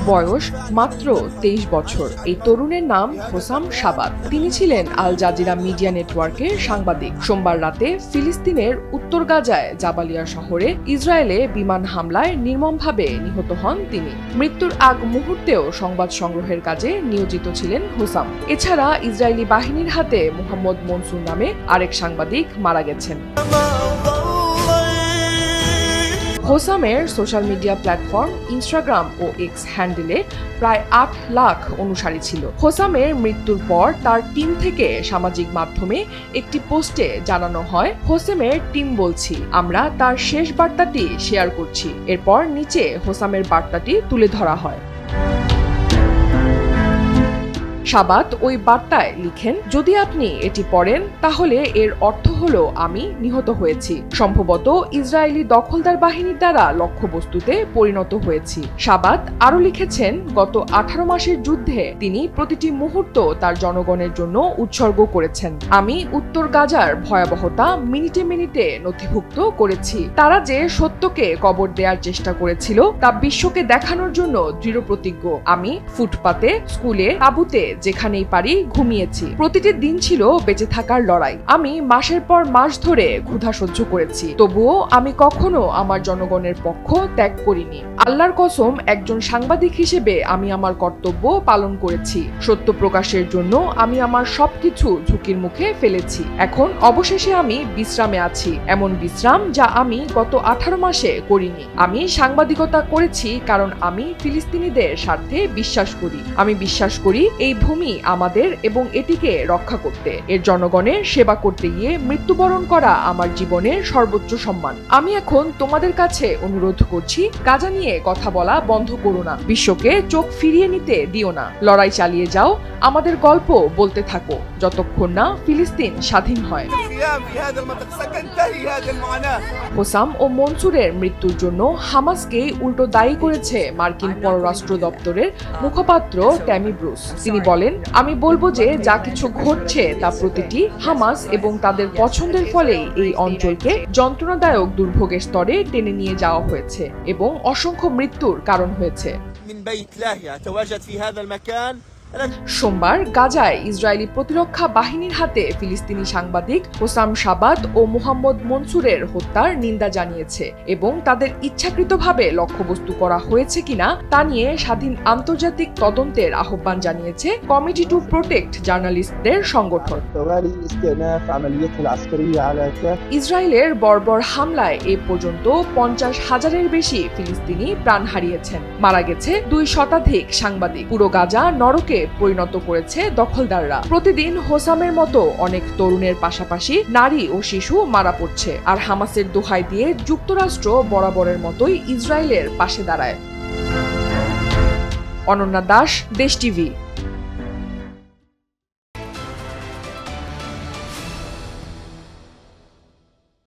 বয়স মাত্র 23 বছর। এই তরুণের নাম হোসাম শাবাত। তিনি ছিলেন আল জাজিরা মিডিয়া নেটওয়ার্কের সাংবাদিক। সোমবার রাতে ফিলিস্তিনের উত্তর গাজায় জাবালিয়া শহরে ইসরায়েলে বিমান হামলায় নির্মমভাবে নিহত হন তিনি। মৃত্যুর আগ মুহূর্তেও সংবাদ সংগ্রহের কাজে নিয়োজিত ছিলেন হোসাম। এছাড়া ইসরায়েলি বাহিনীর হাতে মোহাম্মদ মনসুর নামে আরেক সাংবাদিক মারা গেছেন। হোসামের সোশ্যাল মিডিয়া প্ল্যাটফর্ম ইনস্টাগ্রাম ও এক্স হ্যান্ডেলে প্রায় 8 লাখ অনুসারী ছিল। হোসামের মৃত্যুর পর তার টিম থেকে সামাজিক মাধ্যমে একটি পোস্টে জানানো হয়, হোসামের টিম বলছি, আমরা তার শেষ বার্তাটি শেয়ার করছি। এরপর নিচে হোসামের বার্তাটি তুলে ধরা হয়। শাবাত ওই বার্তায় লিখেন, যদি আপনি এটি পড়েন তাহলে এর অর্থ হলো আমি নিহত হয়েছি। সম্ভবত ইসরায়েলি দখলদার বাহিনীর দ্বারা লক্ষ্যবস্তুতে পরিণত হয়েছি। শাবাত আরো লিখেছেন, গত 18 মাসের যুদ্ধে তিনি প্রতিটি মুহূর্ত তার জনগণের জন্য উৎসর্গ করেছেন। আমি উত্তর গাজার ভয়াবহতা মিনিটে মিনিটে নথিভুক্ত করেছি। তারা যে সত্যকে কবর দেওয়ার চেষ্টা করেছিল তা বিশ্বকে দেখানোর জন্য দৃঢ়প্রতিজ্ঞ। আমি ফুটপাতে, স্কুলে, তাঁবুতে যেখানেই পারি ঘুমিয়েছি। প্রতিটি দিন ছিল বেঁচে থাকার লড়াই। আমি মাসের পর মাস ধরে ক্ষুধা সহ্য করেছি, তবুও আমি কখনো আমার জনগণের পক্ষ ত্যাগ করিনি। আল্লাহর কসম, একজন সাংবাদিক হিসেবে আমি আমার কর্তব্য পালন করেছি। সত্য প্রকাশের জন্য আমি আমার সবকিছু ঝুঁকির মুখে ফেলেছি। এখন অবশেষে আমি বিশ্রামে আছি, এমন বিশ্রাম যা আমি গত 18 মাসে করিনি। আমি সাংবাদিকতা করেছি কারণ আমি ফিলিস্তিনিদের স্বার্থে বিশ্বাস করি। আমি বিশ্বাস করি এই ভূমি আমাদের এবং এটিকে রক্ষা করতে, এর জনগণের সেবা করতে গিয়ে মৃত্যুবরণ করা আমার জীবনের সর্বোচ্চ সম্মান। আমি এখন তোমাদের কাছে অনুরোধ করছি, গাজা নিয়ে কথা বলা বন্ধ করো না, বিশ্বকে চোখ ফিরিয়ে নিতে দিও না। লড়াই চালিয়ে যাও, আমাদের গল্প বলতে থাকো যতক্ষণ না ফিলিস্তিন স্বাধীন হয়। হোসাম ও মনসুরের মৃত্যুর জন্য হামাসকে উল্টো দায়ী করেছে মার্কিন পররাষ্ট্র দপ্তরের মুখপাত্র ট্যামি ব্রুস। তিনি বলেন, আমি বলবো যে যা কিছু ঘটছে তা প্রতিটি হামাস এবং তাদের পছন্দের ফলেই এই অঞ্চলকে যন্ত্রণাদায়ক দুর্ভোগের স্তরে টেনে নিয়ে যাওয়া হয়েছে এবং অসংখ্য মৃত্যুর কারণ হয়েছে। সোমবার গাজায় ইসরায়েলি প্রতিরক্ষা বাহিনীর হাতে ফিলিস্তিনি সাংবাদিক হোসাম শাবাত ও মোহাম্মদ মনসুরের হত্যার নিন্দা জানিয়েছে এবং তাদের ইচ্ছাকৃতভাবে লক্ষ্যবস্তু করা হয়েছে কিনা তা নিয়ে স্বাধীন আন্তর্জাতিক তদন্তের আহ্বান জানিয়েছে কমিটি টু প্রোটেক্ট জার্নালিস্টদের সংগঠন। ইসরায়েলের বর্বর হামলায় এ পর্যন্ত 50,000-এর বেশি ফিলিস্তিনি প্রাণ হারিয়েছেন। মারা গেছে 2 শতাধিক সাংবাদিক। পুরো গাজা নরকে পরিণত করেছে দখলদাররা। প্রতিদিন হোসামের মতো অনেক তরুণের পাশাপাশি নারী ও শিশু মারা পড়ছে। আর হামাসের দোহাই দিয়ে যুক্তরাষ্ট্র বরাবরের মতোই ইসরায়েলের পাশে দাঁড়ায়। অনন্যা দাস, দেশ টিভি।